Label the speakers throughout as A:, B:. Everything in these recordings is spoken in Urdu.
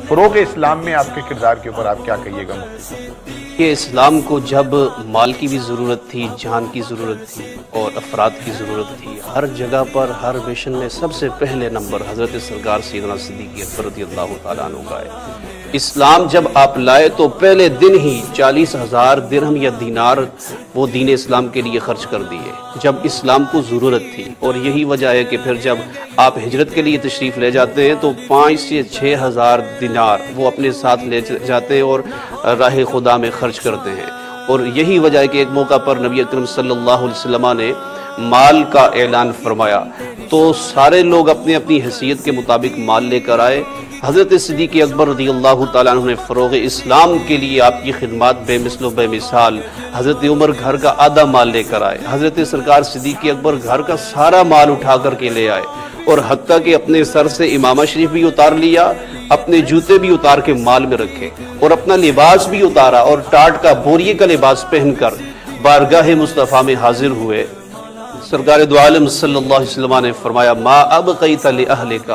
A: فروغ اسلام میں آپ کے کردار کے اوپر آپ کیا کہیے گا مفتی صاحب؟
B: کہ اسلام کو جب مال کی بھی ضرورت تھی، جان کی ضرورت تھی اور افراد کی ضرورت تھی، ہر جگہ پر ہر مشن میں سب سے پہلے نمبر حضرت سرکار سیدنا صدیق اکبر رضی اللہ تعالیٰ عنہ کا ہے۔ اسلام جب آپ لائے تو پہلے دن ہی 40,000 درہم یا دینار وہ دین اسلام کے لیے خرچ کر دیے جب اسلام کو ضرورت تھی، اور یہی وجہ ہے کہ پھر جب آپ ہجرت کے لیے تشریف لے جاتے ہیں تو 5 سے 6,000 دینار وہ اپنے ساتھ لے جاتے ہیں اور راہ خدا میں خرچ کرتے ہیں۔ اور یہی وجہ ہے کہ ایک موقع پر نبی اکرم صلی اللہ علیہ وسلم نے مال کا اعلان فرمایا تو سارے لوگ اپنی اپنی حیثیت کے مطابق مال لے کر آئے۔ حضرت صدیق اکبر رضی اللہ تعالیٰ عنہ نے فروغ اسلام کے لیے آپ کی خدمات بے مثل و بے مثال، حضرت عمر گھر کا آدھا مال لے کر آئے، حضرت سرکار صدیق اکبر گھر کا سارا مال اٹھا کر کے لے آئے، اور حتیٰ کہ اپنے سر سے امامہ شریف بھی اتار لیا، اپنے جوتے بھی اتار کے مال میں رکھے، اور اپنا لباس بھی اتارا اور ٹاٹ کا بوریے کا لباس پہن کر بارگاہ مصطفیٰ میں حاضر ہوئے۔ سرکار دو عالم صلی اللہ علیہ وسلم نے فرمایا ما ابقیت لأہلک،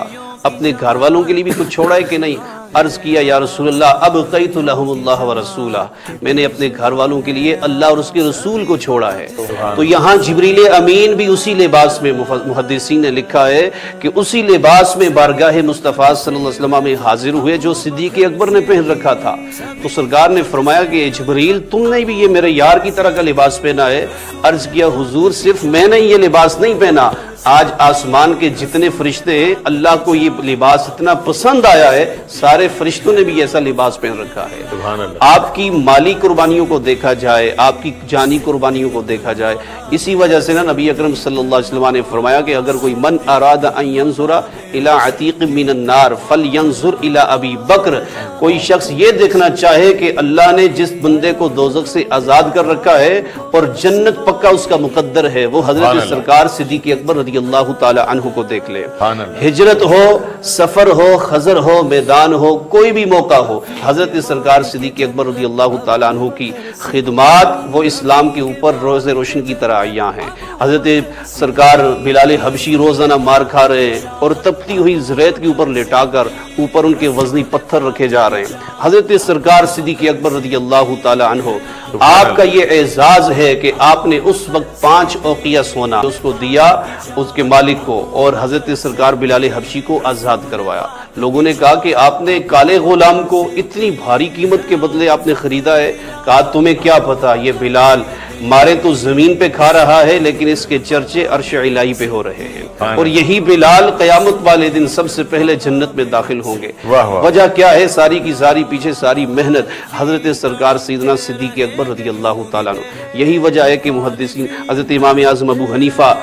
B: اپنے گھر والوں کے لیے بھی کچھ چھوڑا ہے کہ نہیں؟ عرض کیا یا رسول اللہ ابقیت لہم اللہ ورسولہ، میں نے اپنے گھر والوں کے لیے اللہ اور اس کے رسول کو چھوڑا ہے۔ تو یہاں جبریل امین بھی اسی لباس میں، محدثین نے لکھا ہے کہ اسی لباس میں بارگاہ مصطفیٰ صلی اللہ علیہ وسلم میں حاضر ہوئے جو صدیق اکبر نے پہن رکھا تھا۔ تو سرکار نے فرمایا کہ جبریل تم نے بھی یہ میرے یار کی طرح کا لباس پہنا ہے؟ عرض کیا حضور صرف میں نے یہ لباس نہیں پہنا، آج آسمان کے جتنے فرشتے ہیں اللہ کو یہ لباس اتنا پسند آیا ہے، سارے فرشتوں نے بھی ایسا لباس پہن رکھا ہے۔
A: سبحان اللہ۔
B: آپ کی مالی قربانیوں کو دیکھا جائے، آپ کی جانی قربانیوں کو دیکھا جائے، اسی وجہ سے نبی اکرم صلی اللہ علیہ وسلم نے فرمایا کہ اگر کوئی من اراد ان ينظر الى عتیق من النار فلینظر الى ابی بکر، کوئی شخص یہ دیکھنا چاہے کہ اللہ نے جس بندے کو دوزخ سے آزاد کر رکھا ہے اور جنت پکا اس کا مقدر ہے، وہ حضرت سرکار صدیق اکبر رضی اللہ تعالی عنہ کو دیکھ لے۔ ہجرت ہو، سفر ہو، خزر ہو، میدان ہو، کوئی بھی موقع ہو، حضرت سرکار صدیق اکبر رضی اللہ تعالی عنہ کی خدمات وہ اسلام کے اوپر روز روشن کی طرح آئیاں ہیں۔ حضرت سرکار بلال حبشی روزانہ مار کھا رہے ہیں اور تپتی ہوئی ریت کے اوپر لٹا کر اوپر ان کے وزنی پتھر رکھے جا رہے ہیں۔ حضرت سرکار صدیق اکبر رضی اللہ تعالی عنہ، آپ کا یہ اعزاز ہے کہ آپ نے اس وقت 5 اوقیہ سونا اس کو دیا اس کے مالک کو، اور حضرت سرکار بلال حبشی کو آزاد کروایا۔ لوگوں نے کہا کہ آپ نے کالے غلام کو اتنی بھاری قیمت کے بدلے آپ نے خریدا ہے؟ کہا تمہیں کیا پتا، یہ بلال مارے تو زمین پہ کھا رہا ہے لیکن اس کے چرچے عرش الہی پہ ہو رہے ہیں، اور یہی بلال قیامت والے دن سب سے پہلے جنت میں داخل ہوں گے۔ وجہ کیا ہے؟ ساری کی ساری پیچھے ساری محنت حضرت سرکار سیدنا صدیق اکبر رضی اللہ تعالیٰ عنہ۔ یہی وجہ ہے کہ محدثین حضرت امام اعظم ابو حنیفہ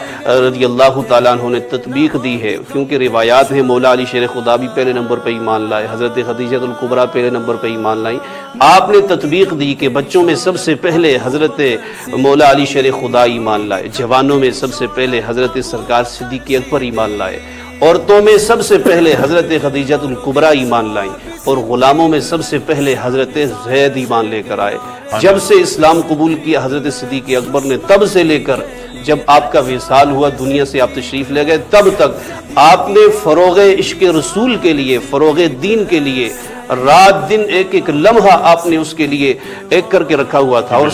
B: رضی اللہ تعالیٰ عنہ نے تطبیق دی ہے، کیونکہ روایات ہیں مولا علی شیر خدا بھی پہلے نمبر پہ ایمان لائے، حضرت خدیجہ الکبریٰ پہلے نمبر پہ ایمان لائی۔ آپ نے تطبیق دی کہ بچوں میں سب سے پہلے حضرت مولا علی شیر خدا ایمان لائے، جوانوں میں سب سے پہلے حضرت سرکار صدیق اکبر ایمان لائے، عورتوں میں سب سے پہلے حضرت خدیجہ الکبریٰ ایمان لائیں، اور غلاموں میں سب سے پہلے حضرت زید ایمان لے کر آئے۔ جب سے اسلام قبول کیا حضرت صدیق اکبر نے، تب سے لے کر جب آپ کا وصال ہوا، دنیا سے آپ تشریف لے گئے، تب تک آپ نے فروغ عشق رسول کے لیے، فروغ دین کے لیے رات دن ایک ایک لمحہ آپ نے اس کے لیے ایک کر کے رکھا ہوا تھا۔ اور